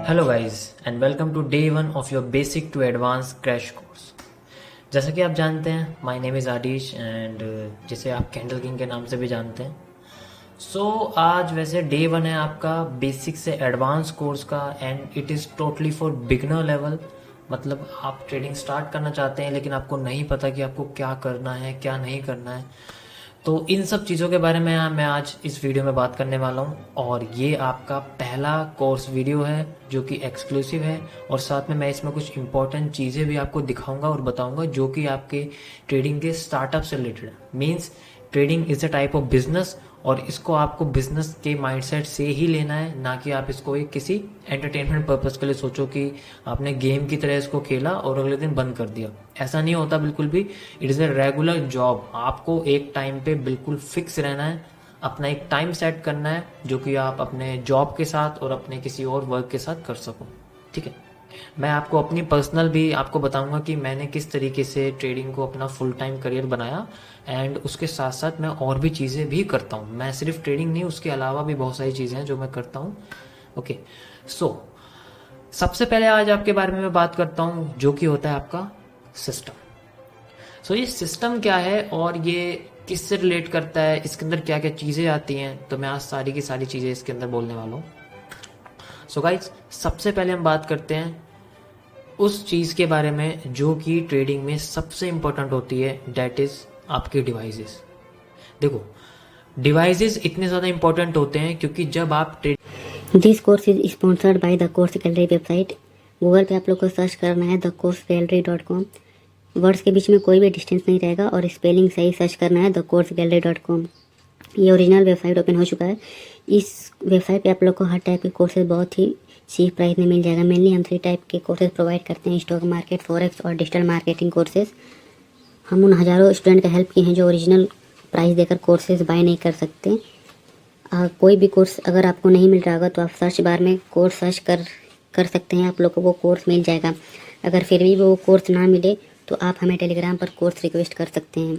Hello guys and welcome to day 1 of your basic to advance crash course. जैसा कि आप जानते हैं, my name is Aadish and जिसे आप कैंडल किंग के नाम से भी जानते हैं। आज वैसे डे 1 है आपका बेसिक से एडवांस कोर्स का and it is totally for beginner level. मतलब आप ट्रेडिंग स्टार्ट करना चाहते हैं लेकिन आपको नहीं पता कि आपको क्या करना है क्या नहीं करना है। तो इन सब चीज़ों के बारे में मैं आज इस वीडियो में बात करने वाला हूँ और ये आपका पहला कोर्स वीडियो है जो कि एक्सक्लूसिव है और साथ में मैं इसमें कुछ इंपॉर्टेंट चीज़ें भी आपको दिखाऊंगा और बताऊंगा जो कि आपके ट्रेडिंग के स्टार्टअप से रिलेटेड है। Means trading is a type of business और इसको आपको बिजनेस के माइंडसेट से ही लेना है, ना कि आप इसको एक किसी एंटरटेनमेंट पर्पस के लिए सोचो कि आपने गेम की तरह इसको खेला और अगले दिन बंद कर दिया। ऐसा नहीं होता बिल्कुल भी। It is a regular job. आपको एक टाइम पे बिल्कुल फिक्स रहना है, अपना एक टाइम सेट करना है जो कि आप अपने जॉब के साथ और अपने किसी और वर्क के साथ कर सको। ठीक है, मैं आपको अपनी पर्सनल भी आपको बताऊंगा कि मैंने किस तरीके से ट्रेडिंग को अपना फुल टाइम करियर बनाया एंड उसके साथ साथ मैं और भी चीज़ें भी करता हूँ। मैं सिर्फ ट्रेडिंग नहीं, उसके अलावा भी बहुत सारी चीज़ें हैं जो मैं करता हूँ। ओके, सो सबसे पहले आज आपके बारे में मैं बात करता हूँ जो कि होता है आपका सिस्टम। ये सिस्टम क्या है और ये किससे रिलेट करता है, इसके अंदर क्या क्या चीज़ें आती हैं, तो मैं आज सारी की सारी चीज़ें इसके अंदर बोलने वाला हूँ। गाइज, सबसे पहले हम बात करते हैं उस चीज़ के बारे में जो कि ट्रेडिंग में सबसे इंपॉर्टेंट होती है, डेट इज़ आपके डिवाइसेस। देखो, डिवाइसेस इतने ज़्यादा इंपॉर्टेंट होते हैं क्योंकि जब आप this course is sponsored by the course gallery website. Google पे आप लोग को सर्च करना है thecoursegallery.com। वर्ड्स के बीच में कोई भी डिस्टेंस नहीं रहेगा और स्पेलिंग सही सर्च करना है thecoursegallery.com। ये ओरिजिनल वेबसाइट ओपन हो चुका है। इस वेबसाइट पे आप लोग को हर टाइप के कोर्सेज बहुत ही चीप प्राइस में मिल जाएगा। मेनली हम 3 टाइप के कोर्सेज प्रोवाइड करते हैं, स्टॉक मार्केट, फॉरेक्स और डिजिटल मार्केटिंग कोर्सेज। हम उन हज़ारों स्टूडेंट का हेल्प किए हैं जो ओरिजिनल प्राइस देकर कोर्सेज बाय नहीं कर सकते। कोई भी कोर्स अगर आपको नहीं मिल रहा होगा तो आप सर्च बार में कोर्स सर्च कर सकते हैं, आप लोग को वो कोर्स मिल जाएगा। अगर फिर भी वो कोर्स ना मिले तो आप हमें टेलीग्राम पर कोर्स रिक्वेस्ट कर सकते हैं।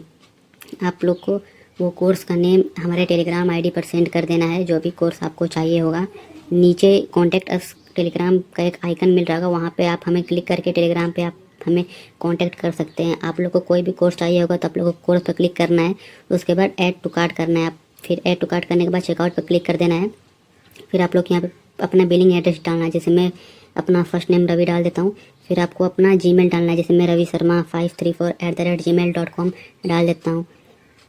आप लोग को वो कोर्स का नेम हमारे टेलीग्राम आईडी पर सेंड कर देना है, जो भी कोर्स आपको चाहिए होगा। नीचे कॉन्टैक्ट अस टेलीग्राम का एक आइकन मिल रहा होगा, वहाँ पे आप हमें क्लिक करके टेलीग्राम पे आप हमें कांटेक्ट कर सकते हैं। आप लोग को कोई भी कोर्स चाहिए होगा तो आप लोग को कोर्स पर क्लिक करना है, उसके बाद ऐड टू कार्ट करना है। आप फिर ऐड टू कार्ट करने के बाद चेकआउट पर क्लिक कर देना है। फिर आप लोग यहाँ पे अपना बिलिंग एड्रेस डालना है, जैसे मैं अपना फर्स्ट नेम रवि डाल देता हूँ। फिर आपको अपना जीमेल डालना है, जैसे मैं रवि शर्मा 534@gmail.com डाल देता हूँ।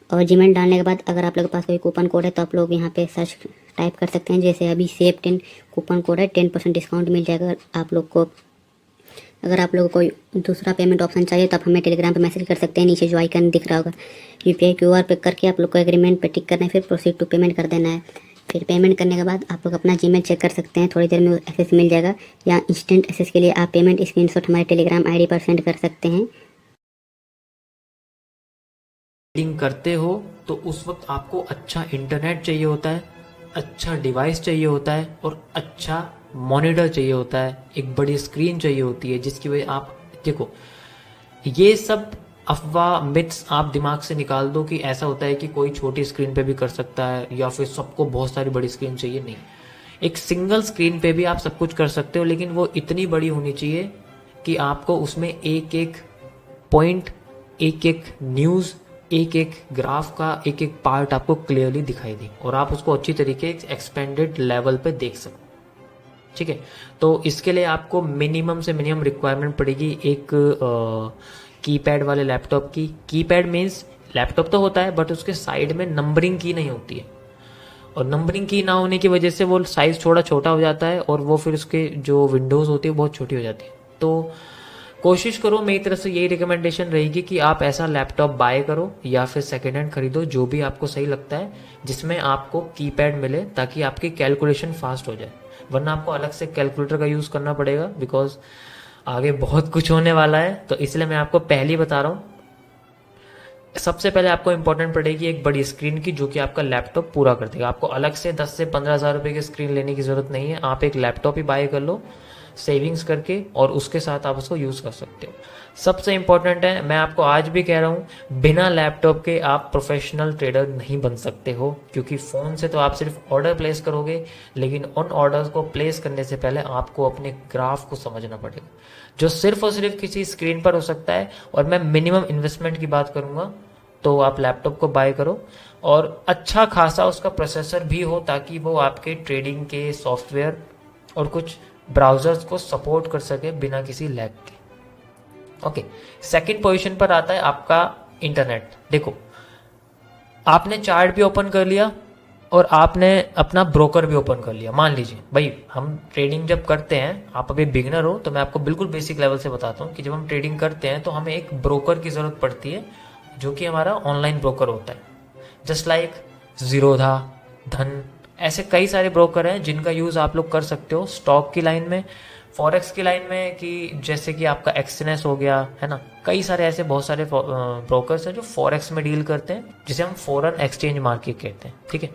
और जीमेल डालने के बाद अगर आप लोग के पास कोई कूपन कोड है तो आप लोग यहाँ पे सर्च टाइप कर सकते हैं, जैसे अभी सेव 10 कूपन कोड है, 10% डिस्काउंट मिल जाएगा आप लोग को। अगर आप लोगों को कोई दूसरा पेमेंट ऑप्शन चाहिए तो आप हमें टेलीग्राम पे मैसेज कर सकते हैं, नीचे जो आइकन दिख रहा होगा यूपीआई क्यूआर पे करके आप लोग को एग्रीमेंट पे टिक करना है, फिर प्रोसीड टू पेमेंट कर देना है। फिर पेमेंट करने के बाद आप लोग अपना जीमेल चेक कर सकते हैं, थोड़ी देर में एक्सेस मिल जाएगा। या इंस्टेंट एक्सेस के लिए आप पेमेंट स्क्रीनशॉट हमारे टेलीग्राम आईडी पर सेंड कर सकते हैं। ट्रेडिंग करते हो तो उस वक्त आपको अच्छा इंटरनेट चाहिए होता है, अच्छा डिवाइस चाहिए होता है और अच्छा मॉनिटर चाहिए होता है, एक बड़ी स्क्रीन चाहिए होती है जिसकी वजह आप देखो, ये सब अफवाह मिथ्स आप दिमाग से निकाल दो कि ऐसा होता है कि कोई छोटी स्क्रीन पे भी कर सकता है या फिर सबको बहुत सारी बड़ी स्क्रीन चाहिए। नहीं, एक सिंगल स्क्रीन पे भी आप सब कुछ कर सकते हो, लेकिन वो इतनी बड़ी होनी चाहिए कि आपको उसमें एक एक पॉइंट, एक एक न्यूज़, एक एक ग्राफ का एक एक पार्ट आपको क्लियरली दिखाई दे और आप उसको अच्छी तरीके एक्सपेंडेड लेवल पे देख सको। ठीक है, तो इसके लिए आपको मिनिमम से मिनिमम रिक्वायरमेंट पड़ेगी एक कीपैड वाले लैपटॉप की। कीपैड मीन्स लैपटॉप तो होता है बट उसके साइड में नंबरिंग की नहीं होती है, और नंबरिंग की ना होने की वजह से वो साइज थोड़ा छोटा हो जाता है और वो फिर उसके जो विंडोज़ होती है बहुत छोटी हो जाती है। तो कोशिश करो, मेरी तरफ से यही रिकमेंडेशन रहेगी कि आप ऐसा लैपटॉप बाय करो या फिर सेकेंड हैंड खरीदो, जो भी आपको सही लगता है, जिसमें आपको कीपैड मिले ताकि आपकी कैलकुलेशन फास्ट हो जाए। वरना आपको अलग से कैलकुलेटर का यूज़ करना पड़ेगा, बिकॉज आगे बहुत कुछ होने वाला है। तो इसलिए मैं आपको पहले ही बता रहा हूँ, सबसे पहले आपको इंपॉर्टेंट पड़ेगी एक बड़ी स्क्रीन की, जो कि आपका लैपटॉप पूरा कर देगा। आपको अलग से 10 से 15 हज़ार रुपये की स्क्रीन लेने की ज़रूरत नहीं है, आप एक लैपटॉप ही बाय कर लो सेविंग्स करके, और उसके साथ आप उसको यूज़ कर सकते हो। सबसे इम्पॉर्टेंट है, मैं आपको आज भी कह रहा हूँ, बिना लैपटॉप के आप प्रोफेशनल ट्रेडर नहीं बन सकते हो, क्योंकि फ़ोन से तो आप सिर्फ ऑर्डर प्लेस करोगे, लेकिन उन ऑर्डर्स को प्लेस करने से पहले आपको अपने ग्राफ को समझना पड़ेगा, जो सिर्फ और सिर्फ किसी स्क्रीन पर हो सकता है। और मैं मिनिमम इन्वेस्टमेंट की बात करूँगा, तो आप लैपटॉप को बाय करो और अच्छा खासा उसका प्रोसेसर भी हो, ताकि वो आपके ट्रेडिंग के सॉफ्टवेयर और कुछ ब्राउजर्स को सपोर्ट कर सके बिना किसी लैग के। ओके, सेकंड पोजीशन पर आता है आपका इंटरनेट। देखो, आपने चार्ट भी ओपन कर लिया और आपने अपना ब्रोकर भी ओपन कर लिया। मान लीजिए भाई, हम ट्रेडिंग जब करते हैं, आप अभी बिगनर हो तो मैं आपको बिल्कुल बेसिक लेवल से बताता हूँ कि जब हम ट्रेडिंग करते हैं तो हमें एक ब्रोकर की ज़रूरत पड़ती है, जो कि हमारा ऑनलाइन ब्रोकर होता है। जस्ट लाइक जीरोधा, धन, ऐसे कई सारे ब्रोकर हैं जिनका यूज़ आप लोग कर सकते हो स्टॉक की लाइन में, फॉरेक्स की लाइन में, कि जैसे कि आपका एक्सनेस हो गया है ना। कई सारे ऐसे बहुत सारे ब्रोकर्स हैं जो फॉरेक्स में डील करते हैं, जिसे हम फॉरेन एक्सचेंज मार्केट कहते हैं। ठीक है,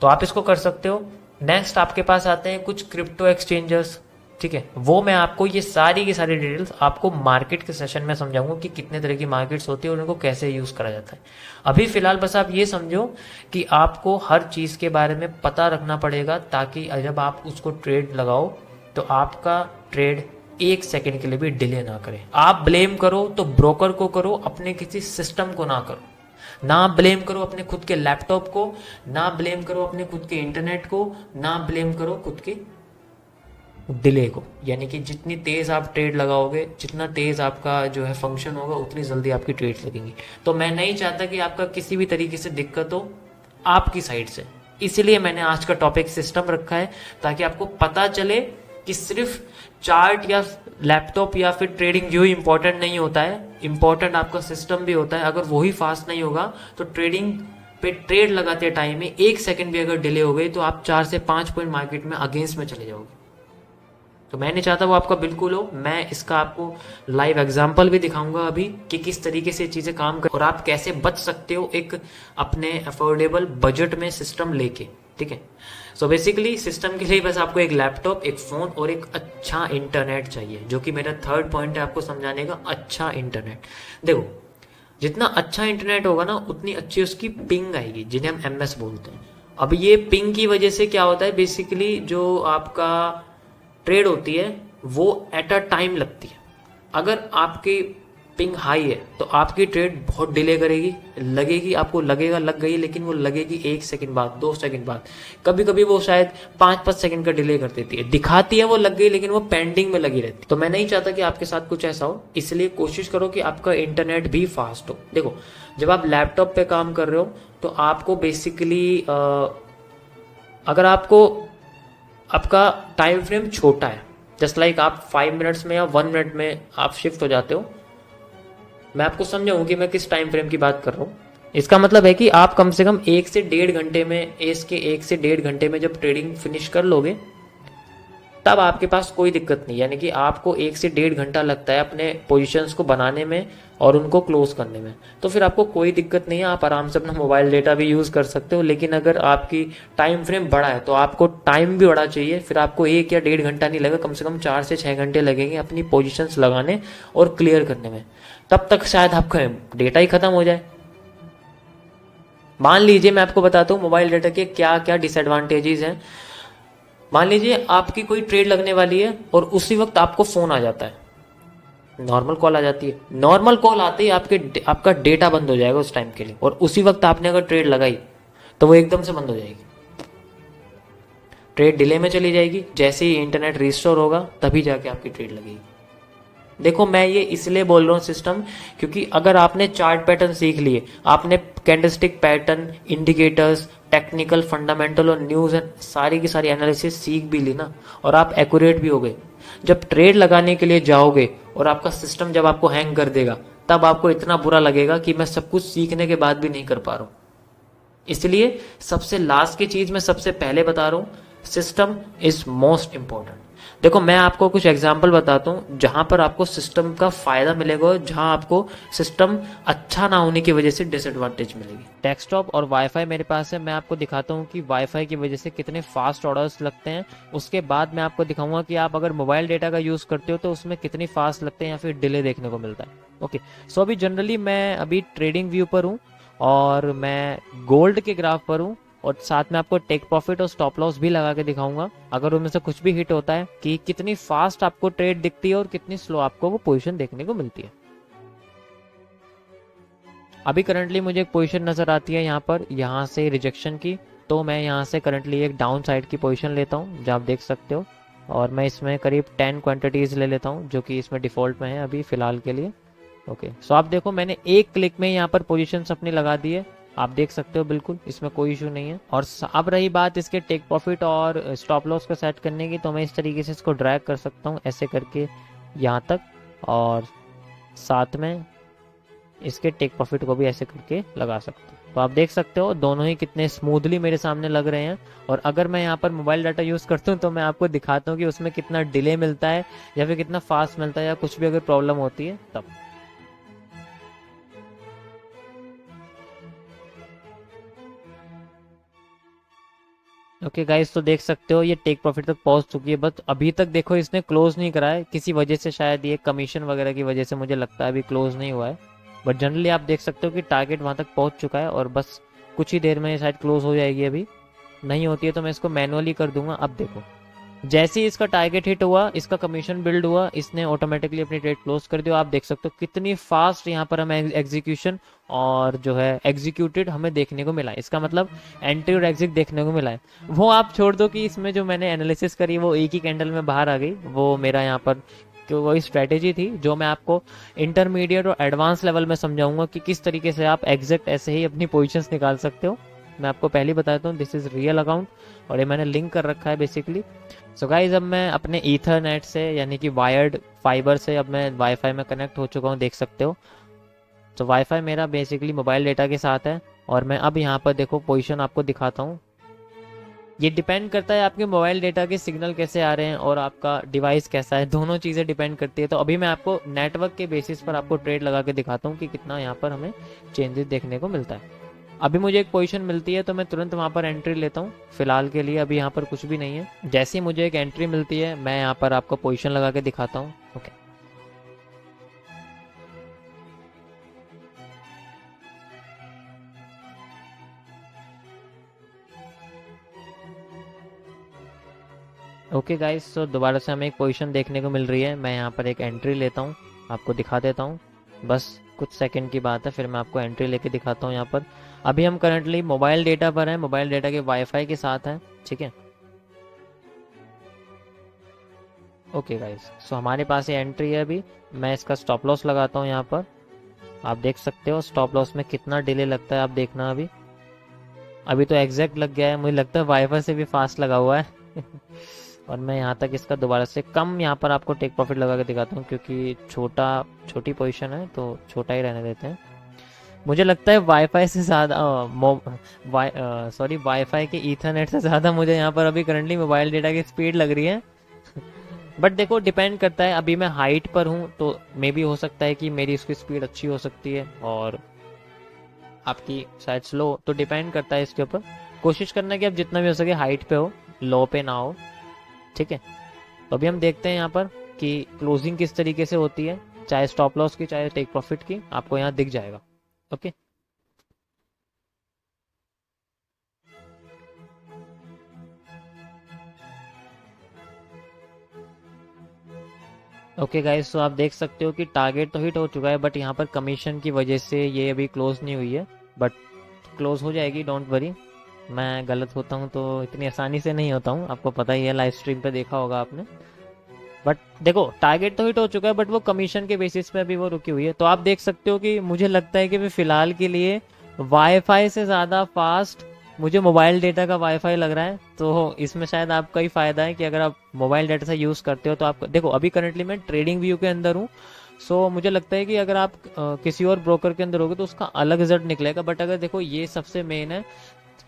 तो आप इसको कर सकते हो। नेक्स्ट आपके पास आते हैं कुछ क्रिप्टो एक्सचेंजर्स। ठीक है, वो मैं आपको ये सारी की सारी डिटेल्स आपको मार्केट के सेशन में समझाऊंगा कि कितने तरह की मार्केट्स होती है और उनको कैसे यूज करा जाता है। अभी फिलहाल बस आप ये समझो कि आपको हर चीज के बारे में पता रखना पड़ेगा, ताकि जब आप उसको ट्रेड लगाओ तो आपका ट्रेड 1 सेकंड के लिए भी डिले ना करे। आप ब्लेम करो तो ब्रोकर को करो, अपने किसी सिस्टम को ना करो। ना ब्लेम करो अपने खुद के लैपटॉप को, ना ब्लेम करो अपने खुद के इंटरनेट को, ना ब्लेम करो खुद के डिले को। यानी कि जितनी तेज आप ट्रेड लगाओगे, जितना तेज आपका जो है फंक्शन होगा, उतनी जल्दी आपकी ट्रेड लगेंगी। तो मैं नहीं चाहता कि आपका किसी भी तरीके से दिक्कत हो आपकी साइड से, इसलिए मैंने आज का टॉपिक सिस्टम रखा है, ताकि आपको पता चले कि सिर्फ चार्ट या लैपटॉप या फिर ट्रेडिंग जो ही इंपॉर्टेंट नहीं होता है, इंपॉर्टेंट आपका सिस्टम भी होता है। अगर वही फास्ट नहीं होगा तो ट्रेडिंग पे ट्रेड लगाते टाइम में 1 सेकंड भी अगर डिले हो गई तो आप 4 से 5 पॉइंट मार्केट में अगेंस्ट में चले जाओगे। तो मैं नहीं चाहता वो आपका बिल्कुल हो। मैं इसका आपको लाइव एग्जांपल भी दिखाऊंगा अभी कि किस तरीके से चीजें काम कर और आप कैसे बच सकते हो एक अपने अफोर्डेबल बजट में सिस्टम लेके। ठीक है, सो बेसिकली सिस्टम के लिए बस आपको एक लैपटॉप, एक फोन और एक अच्छा इंटरनेट चाहिए, जो कि मेरा थर्ड पॉइंट है आपको समझाने का, अच्छा इंटरनेट। देखो, जितना अच्छा इंटरनेट होगा ना, उतनी अच्छी उसकी पिंग आएगी, जिन्हें हम एमएस बोलते हैं। अब ये पिंग की वजह से क्या होता है, बेसिकली जो आपका ट्रेड होती है वो एट अ टाइम लगती है। अगर आपकी पिंग हाई है तो आपकी ट्रेड बहुत डिले करेगी, लगेगी, आपको लगेगा लग गई, लेकिन वो लगेगी 1 सेकंड बाद, 2 सेकंड बाद, कभी कभी वो शायद 5-5 सेकंड का डिले कर देती है। दिखाती है वो लग गई, लेकिन वो पेंडिंग में लगी रहती है। तो मैं नहीं चाहता कि आपके साथ कुछ ऐसा हो, इसलिए कोशिश करो कि आपका इंटरनेट भी फास्ट हो। देखो, जब आप लैपटॉप पे काम कर रहे हो तो आपको बेसिकली अगर आपको आपका टाइम फ्रेम छोटा है, जस्ट लाइक आप 5 मिनट्स में या 1 मिनट में आप शिफ्ट हो जाते हो, मैं आपको समझाऊं कि मैं किस टाइम फ्रेम की बात कर रहा हूँ। इसका मतलब है कि आप कम से कम 1 से 1.5 घंटे में, इसके 1 से 1.5 घंटे में जब ट्रेडिंग फिनिश कर लोगे, तब आपके पास कोई दिक्कत नहीं। यानी कि आपको 1 से 1.5 घंटा लगता है अपने पोजीशंस को बनाने में और उनको क्लोज करने में, तो फिर आपको कोई दिक्कत नहीं है, आप आराम से अपना मोबाइल डेटा भी यूज कर सकते हो। लेकिन अगर आपकी टाइम फ्रेम बड़ा है तो आपको टाइम भी बड़ा चाहिए, फिर आपको 1 या 1.5 घंटा नहीं लगेगा, कम से कम 4 से 6 घंटे लगेंगे अपनी पोजीशंस लगाने और क्लियर करने में। तब तक शायद आपका डेटा ही खत्म हो जाए। मान लीजिए, मैं आपको बताता हूँ मोबाइल डेटा के क्या क्या डिसएडवांटेजेस हैं। मान लीजिए आपकी कोई ट्रेड लगने वाली है और उसी वक्त आपको फोन आ जाता है, नॉर्मल कॉल आ जाती है। नॉर्मल कॉल आते ही आपका डेटा बंद हो जाएगा उस टाइम के लिए, और उसी वक्त आपने अगर ट्रेड लगाई तो वो एकदम से बंद हो जाएगी, ट्रेड डिले में चली जाएगी। जैसे ही इंटरनेट रिस्टोर होगा तभी जाके आपकी ट्रेड लगेगी। देखो, मैं ये इसलिए बोल रहा हूँ सिस्टम, क्योंकि अगर आपने चार्ट पैटर्न सीख लिए, आपने candlestick pattern, indicators, technical, fundamental और न्यूज एंड सारी की सारी एनालिसिस सीख भी ली ना, और आप एक्यूरेट भी हो गए, जब ट्रेड लगाने के लिए जाओगे और आपका सिस्टम जब आपको हैंग कर देगा, तब आपको इतना बुरा लगेगा कि मैं सब कुछ सीखने के बाद भी नहीं कर पा रहा हूँ। इसलिए सबसे लास्ट की चीज मैं सबसे पहले बता रहा हूँ, सिस्टम इज मोस्ट इंपॉर्टेंट। देखो मैं आपको कुछ एग्जांपल बताता हूँ जहां पर आपको सिस्टम का फायदा मिलेगा और जहां आपको सिस्टम अच्छा ना होने की वजह से डिसएडवांटेज मिलेगी। डेस्कटॉप और वाईफाई मेरे पास है, मैं आपको दिखाता हूँ कि वाईफाई की वजह से कितने फास्ट ऑर्डर्स लगते हैं। उसके बाद मैं आपको दिखाऊंगा कि आप अगर मोबाइल डेटा का यूज़ करते हो तो उसमें कितनी फास्ट लगते हैं या फिर डिले देखने को मिलता है। ओके, सो अभी जनरली मैं अभी ट्रेडिंग व्यू पर हूँ और मैं गोल्ड के ग्राफ पर हूँ और साथ में आपको टेक प्रॉफिट और स्टॉप लॉस भी लगा के दिखाऊंगा अगर उनमें से कुछ भी हिट होता है कि कितनी फास्ट आपको ट्रेड दिखती है और कितनी स्लो आपको वो पोजीशन देखने को मिलती है। अभी करंटली मुझे एक पोजीशन नजर आती है यहाँ पर, यहाँ से रिजेक्शन की, तो मैं यहाँ से करंटली एक डाउन साइड की पोजीशन लेता हूँ जो आप देख सकते हो और मैं इसमें करीब 10 क्वांटिटीज ले लेता हूँ जो कि इसमें डिफॉल्ट में है अभी फिलहाल के लिए। ओके, सो आप देखो मैंने एक क्लिक में यहाँ पर पोजीशंस अपनी लगा दी है, आप देख सकते हो बिल्कुल इसमें कोई इशू नहीं है। और अब रही बात इसके टेक प्रॉफिट और स्टॉप लॉस को सेट करने की, तो मैं इस तरीके से इसको ड्रैग कर सकता हूँ ऐसे करके यहाँ तक और साथ में इसके टेक प्रॉफिट को भी ऐसे करके लगा सकते हो। तो आप देख सकते हो दोनों ही कितने स्मूथली मेरे सामने लग रहे हैं। और अगर मैं यहाँ पर मोबाइल डाटा यूज़ करता हूँ तो मैं आपको दिखाता हूँ कि उसमें कितना डिले मिलता है या फिर कितना फास्ट मिलता है या कुछ भी अगर प्रॉब्लम होती है तब। ओके गाइस, तो देख सकते हो ये टेक प्रॉफिट तक पहुंच चुकी है, बट अभी तक देखो इसने क्लोज नहीं करा है किसी वजह से, शायद ये कमीशन वगैरह की वजह से मुझे लगता है अभी क्लोज नहीं हुआ है। बट जनरली आप देख सकते हो कि टारगेट वहां तक पहुंच चुका है और बस कुछ ही देर में शायद क्लोज हो जाएगी। अभी नहीं होती है तो मैं इसको मैनुअली कर दूंगा। अब देखो जैसे ही इसका टारगेट हिट हुआ, इसका कमीशन बिल्ड हुआ, इसने ऑटोमेटिकली अपनी ट्रेड क्लोज कर दिया। आप देख सकते हो कितनी फास्ट यहाँ पर हमें एग्जीक्यूशन और जो है एग्जीक्यूटेड हमें देखने को मिला है। इसका मतलब एंट्री और एग्जिट देखने को मिला है। वो आप छोड़ दो कि इसमें जो मैंने एनालिसिस करी वो एक ही कैंडल में बाहर आ गई, वो मेरा यहाँ पर वही स्ट्रेटेजी थी जो मैं आपको इंटरमीडिएट और एडवांस लेवल में समझाऊंगा कि किस तरीके से आप एग्जैक्ट ऐसे ही अपनी पोजीशंस निकाल सकते हो। मैं आपको पहले ही बताता हूँ दिस इज रियल अकाउंट और ये मैंने लिंक कर रखा है बेसिकली। सो गाइज अब मैं अपने ईथरनेट से यानी कि वायर्ड फाइबर से अब मैं वाईफाई में कनेक्ट हो चुका हूँ, देख सकते हो। तो वाईफाई मेरा बेसिकली मोबाइल डेटा के साथ है और मैं अब यहाँ पर देखो पोजीशन आपको दिखाता हूँ। ये डिपेंड करता है आपके मोबाइल डेटा के सिग्नल कैसे आ रहे हैं और आपका डिवाइस कैसा है, दोनों चीज़ें डिपेंड करती है। तो अभी मैं आपको नेटवर्क के बेसिस पर आपको ट्रेड लगा के दिखाता हूँ कि कितना यहाँ पर हमें चेंजेस देखने को मिलता है। अभी मुझे एक पोजीशन मिलती है तो मैं तुरंत वहाँ पर एंट्री लेता हूँ। फिलहाल के लिए अभी यहाँ पर कुछ भी नहीं है। जैसे ही मुझे एक एंट्री मिलती है मैं यहाँ पर आपको पोजीशन लगा के दिखाता हूँ। ओके, ओके गाइस, तो दोबारा से हमें एक पोजीशन देखने को मिल रही है। मैं यहाँ पर एक एंट्री लेता हूँ, आपको दिखा देता हूँ, बस कुछ सेकंड की बात है, फिर मैं आपको एंट्री लेके दिखाता हूँ। यहाँ पर अभी हम करंटली मोबाइल डेटा पर हैं, मोबाइल डेटा के वाईफाई के साथ हैं, ठीक है। ओके गाइस, सो हमारे पास ये एंट्री है। अभी मैं इसका स्टॉप लॉस लगाता हूँ यहाँ पर, आप देख सकते हो स्टॉप लॉस में कितना डिले लगता है, आप देखना। अभी अभी तो एग्जैक्ट लग गया है, मुझे लगता है वाईफाई से भी फास्ट लगा हुआ है और मैं यहाँ तक इसका दोबारा से कम यहाँ पर आपको टेक प्रॉफिट लगा के दिखाता हूँ क्योंकि छोटी पोजीशन है तो छोटा ही रहने देते हैं। मुझे लगता है वाईफाई से ज़्यादा वाईफाई के ईथरनेट से ज़्यादा मुझे यहाँ पर अभी करंटली मोबाइल डेटा की स्पीड लग रही है बट देखो डिपेंड करता है, अभी मैं हाइट पर हूँ तो मे भी हो सकता है कि मेरी इसकी स्पीड अच्छी हो सकती है और आपकी शायद स्लो, तो डिपेंड करता है इसके ऊपर। कोशिश करना कि आप जितना भी हो सके हाइट पे हो, लो पे ना हो, ठीक है। तो अभी हम देखते हैं यहाँ पर कि क्लोजिंग किस तरीके से होती है, चाहे स्टॉप लॉस की चाहे टेक प्रॉफिट की, आपको यहाँ दिख जाएगा। ओके, ओके गाइस, तो आप देख सकते हो कि टारगेट तो हिट हो चुका है बट यहाँ पर कमीशन की वजह से ये अभी क्लोज नहीं हुई है, बट क्लोज हो जाएगी, डोंट वरी। मैं गलत होता हूँ तो इतनी आसानी से नहीं होता हूँ, आपको पता ही है, लाइव स्ट्रीम पे देखा होगा आपने। बट देखो टारगेट तो हिट हो चुका है बट वो कमीशन के बेसिस पे अभी वो रुकी हुई है। तो आप देख सकते हो कि मुझे लगता है कि मैं फिलहाल के लिए वाईफाई से ज़्यादा फास्ट मुझे मोबाइल डेटा का वाईफाई लग रहा है। तो इसमें शायद आपका ही फायदा है कि अगर आप मोबाइल डेटा से यूज़ करते हो तो आप देखो अभी करंटली मैं ट्रेडिंग व्यू के अंदर हूँ। सो मुझे लगता है कि अगर आप किसी और ब्रोकर के अंदर होगे तो उसका अलग रिजल्ट निकलेगा, बट अगर देखो ये सबसे मेन है,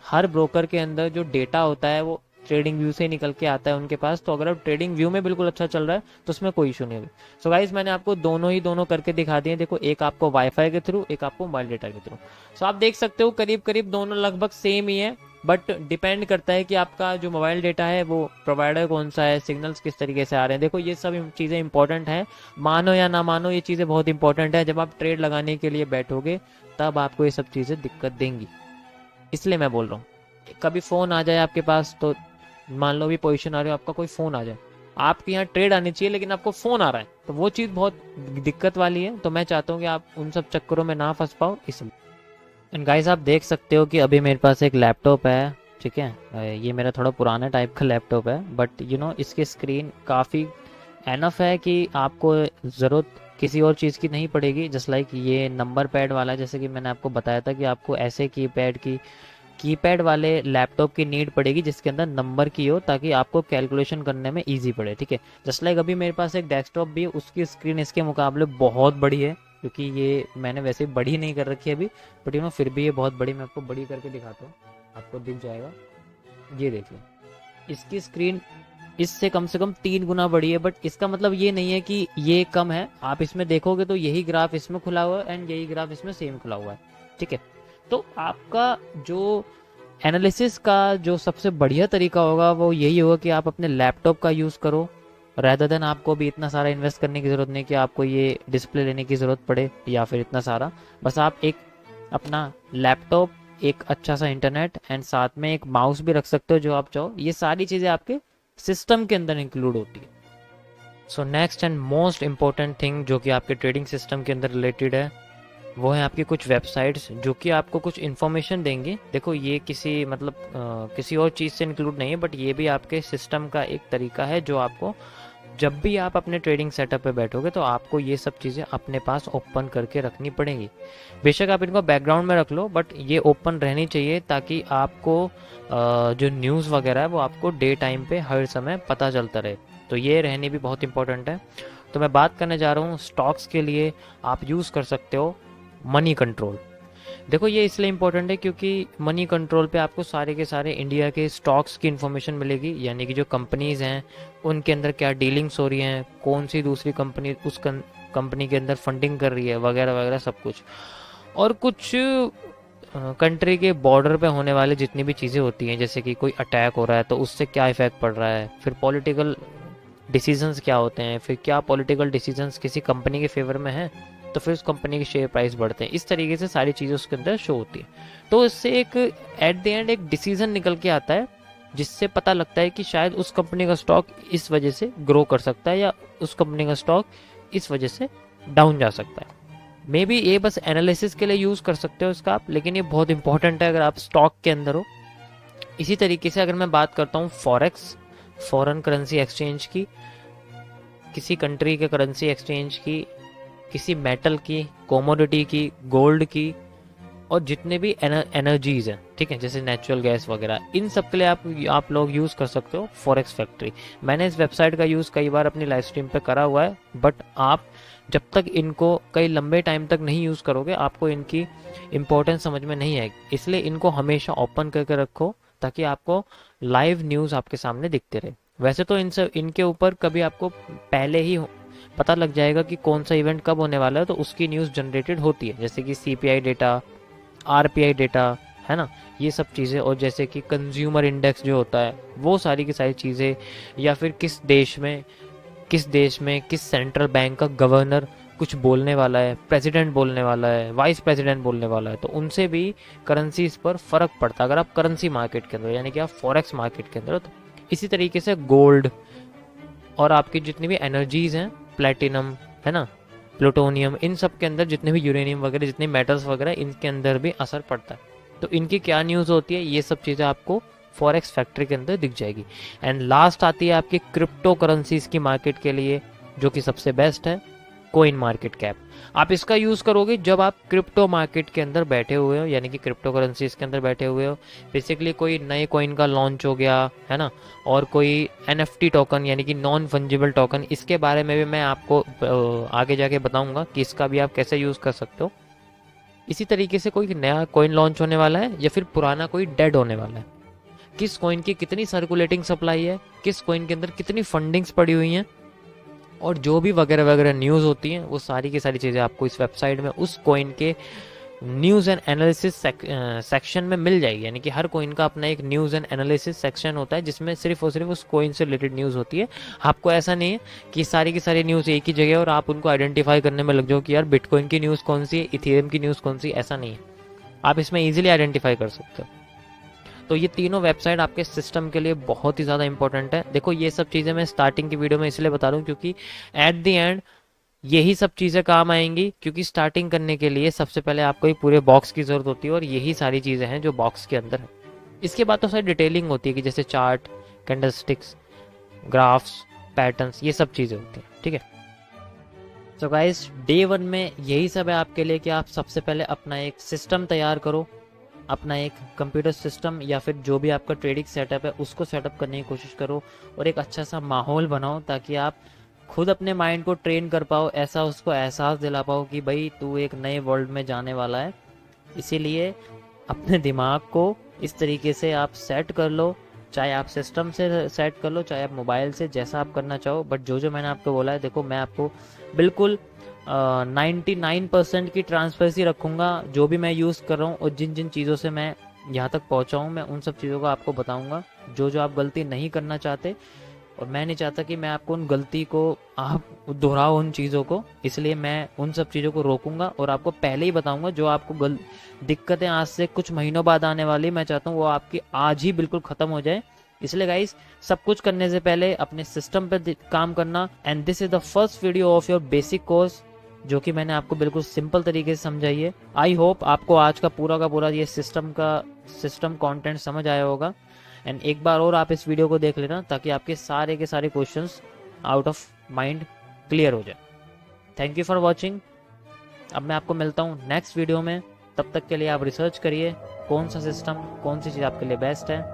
हर ब्रोकर के अंदर जो डेटा होता है वो ट्रेडिंग व्यू से ही निकल के आता है उनके पास। तो अगर आप ट्रेडिंग व्यू में बिल्कुल अच्छा चल रहा है तो उसमें कोई इशू नहीं होगी। सो गाइज मैंने आपको दोनों करके दिखा दिए। देखो एक आपको वाईफाई के थ्रू, एक आपको मोबाइल डेटा के थ्रू। सो आप देख सकते हो करीब करीब दोनों लगभग सेम ही है, बट डिपेंड करता है कि आपका जो मोबाइल डेटा है वो प्रोवाइडर कौन सा है, सिग्नल्स किस तरीके से आ रहे हैं। देखो ये सब चीज़ें इंपॉर्टेंट है, मानो या ना मानो ये चीज़ें बहुत इंपॉर्टेंट है। जब आप ट्रेड लगाने के लिए बैठोगे तब आपको ये सब चीज़ें दिक्कत देंगी, इसलिए मैं बोल रहा हूँ। कभी फ़ोन आ जाए आपके पास, तो मान लो भी पोजीशन आ रही हो, आपका कोई फ़ोन आ जाए, आपके यहाँ ट्रेड आनी चाहिए लेकिन आपको फ़ोन आ रहा है, तो वो चीज़ बहुत दिक्कत वाली है। तो मैं चाहता हूँ कि आप उन सब चक्करों में ना फंस पाओ, इसलिए। एंड गाइस आप देख सकते हो कि अभी मेरे पास एक लैपटॉप है, ठीक है। ये मेरा थोड़ा पुराना टाइप का लैपटॉप है, बट इसकी स्क्रीन काफ़ी एनफ है कि आपको ज़रूरत किसी और चीज़ की नहीं पड़ेगी। जस्ट लाइक ये नंबर पैड वाला, जैसे कि मैंने आपको बताया था कि आपको ऐसे कीपैड वाले लैपटॉप की नीड पड़ेगी जिसके अंदर नंबर की हो, ताकि आपको कैलकुलेशन करने में इजी पड़े, ठीक है। जस्ट लाइक अभी मेरे पास एक डेस्कटॉप भी है, उसकी स्क्रीन इसके मुकाबले बहुत बड़ी है, क्योंकि ये मैंने वैसे बड़ी नहीं कर रखी है अभी, बट फिर भी ये बहुत बड़ी। मैं आपको बड़ी करके दिखाता हूँ, आपको दिख जाएगा। ये देखिए, इसकी स्क्रीन इससे कम से कम 3 गुना बड़ी है, बट इसका मतलब ये नहीं है कि ये कम है। आप इसमें देखोगे तो यही ग्राफ इसमें खुला हुआ है एंड यही ग्राफ इसमें सेम खुला हुआ है, ठीक है। तो आपका जो एनालिसिस का जो सबसे बढ़िया तरीका होगा वो यही होगा कि आप अपने लैपटॉप का यूज़ करो, रेदर देन आपको भी इतना सारा इन्वेस्ट करने की ज़रूरत नहीं कि आपको ये डिस्प्ले लेने की ज़रूरत पड़े या फिर इतना सारा। बस आप एक अपना लैपटॉप, एक अच्छा सा इंटरनेट एंड साथ में एक माउस भी रख सकते हो जो आप चाहो। ये सारी चीज़ें आपके सिस्टम के अंदर इंक्लूड होती है। So next and most important thing जो कि आपके ट्रेडिंग सिस्टम के अंदर रिलेटेड है, वो है आपकी कुछ वेबसाइट्स जो कि आपको कुछ इन्फॉर्मेशन देंगे। देखो ये किसी और चीज़ से इंक्लूड नहीं है, बट ये भी आपके सिस्टम का एक तरीका है जो आपको, जब भी आप अपने ट्रेडिंग सेटअप पे बैठोगे तो आपको ये सब चीज़ें अपने पास ओपन करके रखनी पड़ेंगी। बेशक आप इनको बैकग्राउंड में रख लो, बट ये ओपन रहनी चाहिए ताकि आपको जो न्यूज़ वगैरह है वो आपको डे टाइम पे हर समय पता चलता रहे। तो ये रहनी भी बहुत इंपॉर्टेंट है। तो मैं बात करने जा रहा हूँ स्टॉक्स के लिए आप यूज़ कर सकते हो मनी कंट्रोल। देखो ये इसलिए इम्पोर्टेंट है क्योंकि मनी कंट्रोल पे आपको सारे के सारे इंडिया के स्टॉक्स की इन्फॉर्मेशन मिलेगी, यानी कि जो कंपनीज़ हैं उनके अंदर क्या डीलिंग्स हो रही हैं, कौन सी दूसरी कंपनी उस कंपनी के अंदर फंडिंग कर रही है, वगैरह वगैरह सब कुछ। और कुछ कंट्री के बॉर्डर पे होने वाले जितनी भी चीज़ें होती हैं, जैसे कि कोई अटैक हो रहा है तो उससे क्या इफ़ेक्ट पड़ रहा है, फिर पॉलिटिकल डिसीजंस क्या होते हैं, फिर क्या पॉलिटिकल डिसीजंस किसी कंपनी के फेवर में है तो फिर उस कंपनी के शेयर प्राइस बढ़ते हैं। इस तरीके से सारी चीज़ें उसके अंदर शो होती है। तो इससे एक एट द एंड एक डिसीजन निकल के आता है जिससे पता लगता है कि शायद उस कंपनी का स्टॉक इस वजह से ग्रो कर सकता है या उस कंपनी का स्टॉक इस वजह से डाउन जा सकता है। मे बी ये बस एनालिसिस के लिए यूज़ कर सकते हो इसका आप, लेकिन ये बहुत इंपॉर्टेंट है अगर आप स्टॉक के अंदर हो। इसी तरीके से अगर मैं बात करता हूँ फॉरेक्स, फॉरेन करेंसी एक्सचेंज की, किसी कंट्री के करेंसी एक्सचेंज की, किसी मेटल की, कोमोडिटी की, गोल्ड की, और जितने भी एनर्जीज हैं, ठीक है, जैसे नेचुरल गैस वगैरह, इन सब के लिए आप लोग यूज़ कर सकते हो फॉरेक्स फैक्ट्री। मैंने इस वेबसाइट का यूज़ कई बार अपनी लाइव स्ट्रीम पे करा हुआ है, बट आप जब तक इनको कई लंबे टाइम तक नहीं यूज़ करोगे आपको इनकी इम्पोर्टेंस समझ में नहीं आएगी। इसलिए इनको हमेशा ओपन करके रखो ताकि आपको लाइव न्यूज़ आपके सामने दिखते रहे। वैसे तो इनके ऊपर कभी आपको पहले ही पता लग जाएगा कि कौन सा इवेंट कब होने वाला है, तो उसकी न्यूज़ जनरेटेड होती है, जैसे कि CPI डेटा, RPI डेटा, है ना, ये सब चीज़ें। और जैसे कि कंज्यूमर इंडेक्स जो होता है वो सारी की सारी चीज़ें, या फिर किस देश में किस सेंट्रल बैंक का गवर्नर कुछ बोलने वाला है, प्रेसिडेंट बोलने वाला है, वाइस प्रेसिडेंट बोलने वाला है, तो उनसे भी करेंसीज पर फ़र्क पड़ता है अगर आप करेंसी मार्केट के अंदर, यानी कि आप फॉरेक्स मार्केट के अंदर हो। तो इसी तरीके से गोल्ड और आपकी जितनी भी एनर्जीज़ हैं, प्लेटिनम, है ना, प्लूटोनियम, इन सब के अंदर जितने भी यूरेनियम वगैरह, जितने मेटल्स वगैरह, इनके अंदर भी असर पड़ता है। तो इनकी क्या न्यूज़ होती है, ये सब चीज़ें आपको फॉरेक्स फैक्ट्री के अंदर दिख जाएगी। एंड लास्ट आती है आपकी क्रिप्टो करेंसीज की मार्केट के लिए, जो कि सबसे बेस्ट है कोइन मार्केट कैप। आप इसका यूज़ करोगे जब आप क्रिप्टो मार्केट के अंदर बैठे हुए हो, यानी कि क्रिप्टो करेंसीज के अंदर बैठे हुए हो। बेसिकली कोई नए कॉइन का लॉन्च हो गया है ना, और कोई NFT टोकन यानी कि नॉन फंजिबल टोकन, इसके बारे में भी मैं आपको आगे जाके बताऊंगा कि इसका भी आप कैसे यूज़ कर सकते हो। इसी तरीके से कोई नया कॉइन लॉन्च होने वाला है या फिर पुराना कोई डेड होने वाला है, किस कॉइन की कितनी सर्कुलेटिंग सप्लाई है, किस कॉइन के अंदर कितनी फंडिंग्स पड़ी हुई हैं, और जो भी वगैरह वगैरह न्यूज़ होती हैं वो सारी की सारी चीज़ें आपको इस वेबसाइट में उस कॉइन के न्यूज़ एंड एनालिसिस सेक्शन में मिल जाएगी। यानी कि हर कॉइन का अपना एक न्यूज़ एंड एनालिसिस सेक्शन होता है जिसमें सिर्फ और सिर्फ उस कॉइन से रिलेटेड न्यूज़ होती है। आपको ऐसा नहीं है कि सारी की सारी न्यूज़ एक ही जगह और आप उनको आइडेंटिफाई करने में लग जाओ कि यार बिटकॉइन की न्यूज़ कौन सी है, इथेरियम की न्यूज़ कौन सी, ऐसा नहीं है। आप इसमें ईजिली आइडेंटिफाई कर सकते हो। तो ये तीनों वेबसाइट आपके सिस्टम के लिए बहुत ही ज़्यादा इंपॉर्टेंट है। देखो ये सब चीज़ें मैं स्टार्टिंग की वीडियो में इसलिए बता रहा हूँ क्योंकि एट द एंड यही सब चीज़ें काम आएंगी, क्योंकि स्टार्टिंग करने के लिए सबसे पहले आपको एक पूरे बॉक्स की ज़रूरत होती है और यही सारी चीज़ें हैं जो बॉक्स के अंदर है। इसके बाद तो सारी डिटेलिंग होती है कि जैसे चार्ट, कैंडलस्टिक्स, ग्राफ्स, पैटर्न्स, ये सब चीज़ें होती हैं। ठीक है, तो गाइस डे 1 में यही सब है आपके लिए कि आप सबसे पहले अपना एक सिस्टम तैयार करो, अपना एक कंप्यूटर सिस्टम या फिर जो भी आपका ट्रेडिंग सेटअप है उसको सेटअप करने की कोशिश करो और एक अच्छा सा माहौल बनाओ ताकि आप खुद अपने माइंड को ट्रेन कर पाओ, ऐसा उसको एहसास दिला पाओ कि भाई तू एक नए वर्ल्ड में जाने वाला है। इसीलिए अपने दिमाग को इस तरीके से आप सेट कर लो, चाहे आप सिस्टम से सेट कर लो, चाहे आप मोबाइल से, जैसा आप करना चाहो। बट जो मैंने आपको बोला है, देखो मैं आपको बिल्कुल 99% की ट्रांसपेरेंसी रखूँगा। जो भी मैं यूज़ कर रहा हूँ और जिन जिन चीज़ों से मैं यहाँ तक पहुँचा हूँ, मैं उन सब चीज़ों को आपको बताऊँगा। जो आप गलती नहीं करना चाहते, और मैं नहीं चाहता कि मैं आपको उन गलती को आप दोहराओ उन चीज़ों को, इसलिए मैं उन सब चीज़ों को रोकूंगा और आपको पहले ही बताऊंगा। जो आपको दिक्कतें आज से कुछ महीनों बाद आने वाली, मैं चाहता हूँ वो आपकी आज ही बिल्कुल ख़त्म हो जाए। इसलिए गाइस सब कुछ करने से पहले अपने सिस्टम पे काम करना। And this is the first video of your basic course जो कि मैंने आपको बिल्कुल सिंपल तरीके से समझाई है। आई होप आपको आज का पूरा ये सिस्टम कंटेंट समझ आया होगा। एंड एक बार और आप इस वीडियो को देख लेना ताकि आपके सारे के सारे questions out of mind clear हो जाए। Thank you for watching. अब मैं आपको मिलता हूँ नेक्स्ट वीडियो में। तब तक के लिए आप रिसर्च करिए कौन सा सिस्टम, कौन सी चीज़ आपके लिए बेस्ट है।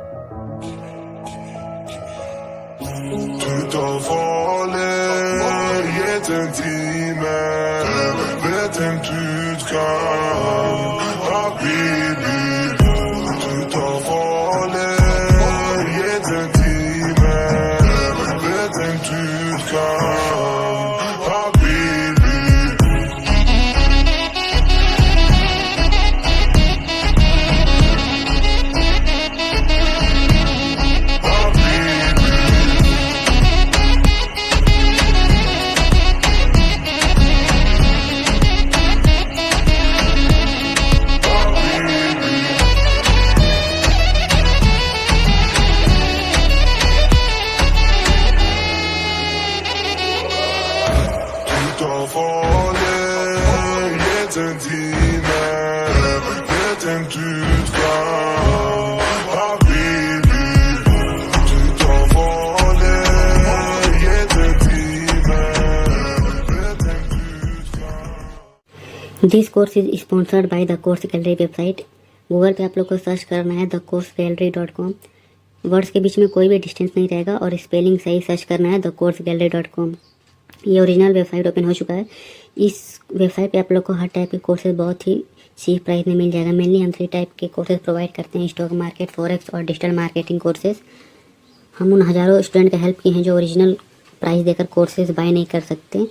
This course is sponsored by the course gallery website. Google पे आप लोग को सर्च करना है thecoursegallery.com। वर्ड्स के बीच में कोई भी डिस्टेंस नहीं रहेगा और स्पेलिंग सही सर्च करना है thecoursegallery.com। ये ओरिजिनल वेबसाइट ओपन हो चुका है। इस वेबसाइट पे आप लोग को हर टाइप के कोर्सेज बहुत ही चीप प्राइस में मिल जाएगा। मेनली हम 3 टाइप के कोर्सेज प्रोवाइड करते हैं, स्टॉक मार्केट, फॉरेक्स और डिजिटल मार्केटिंग कोर्सेज। हम उन हज़ारों स्टूडेंट का हेल्प किए हैं जो ओरिजिनल प्राइस देकर कोर्सेज बाय नहीं कर सकते।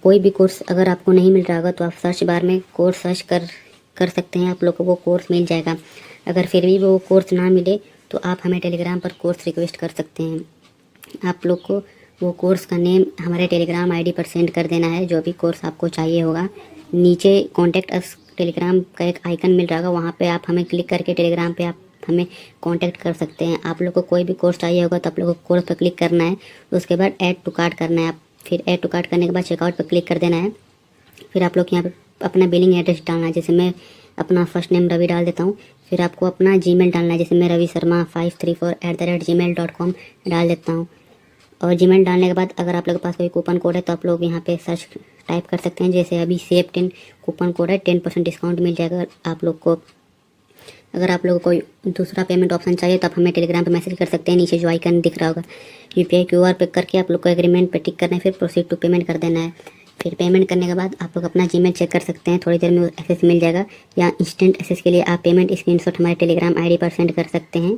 कोई भी कोर्स अगर आपको नहीं मिल रहा होगा तो आप सर्च बार में कोर्स सर्च कर सकते हैं, आप लोगों को वो कोर्स मिल जाएगा। अगर फिर भी वो कोर्स ना मिले तो आप हमें टेलीग्राम पर कोर्स रिक्वेस्ट कर सकते हैं। आप लोग को वो कोर्स का नेम हमारे टेलीग्राम आईडी पर सेंड कर देना है, जो भी कोर्स आपको चाहिए होगा। नीचे कॉन्टैक्ट अस टेलीग्राम का एक आइकन मिल रहा होगा, वहाँ पे आप हमें क्लिक करके टेलीग्राम पे आप हमें कांटेक्ट कर सकते हैं। आप लोग को कोई भी कोर्स चाहिए होगा तो आप लोग को कोर्स पर क्लिक करना है, उसके बाद ऐड टू कार्ट करना है। आप फिर ऐड टू कार्ट करने के बाद चेकआउट पर क्लिक कर देना है। फिर आप लोग यहाँ पे अपना बिलिंग एड्रेस डालना है, जैसे मैं अपना फर्स्ट नेम रवि डाल देता हूँ। फिर आपको अपना जीमेल डालना है, जैसे मैं रवि शर्मा 534@gmail.com डाल देता हूँ। और जीमेल डालने के बाद अगर आप लोग के पास कोई कूपन कोड है तो आप लोग यहाँ पे सर्च टाइप कर सकते हैं। जैसे अभी सेव 10 कूपन कोड है, 10% डिस्काउंट मिल जाएगा आप लोग को। अगर आप लोगों को कोई दूसरा पेमेंट ऑप्शन चाहिए तो आप हमें टेलीग्राम पे मैसेज कर सकते हैं, नीचे जो आइकन दिख रहा होगा UPI QR पे करके आप लोग को एग्रीमेंट पे टिक करना है, फिर प्रोसीड टू पेमेंट कर देना है। फिर पेमेंट करने के बाद आप लोग अपना जीमेल चेक कर सकते हैं, थोड़ी देर में एक्सेस मिल जाएगा। या इंस्टेंट एक्सेस के लिए आप पेमेंट स्क्रीनशॉट हमारे टेलीग्राम आईडी पर सेंड कर सकते हैं।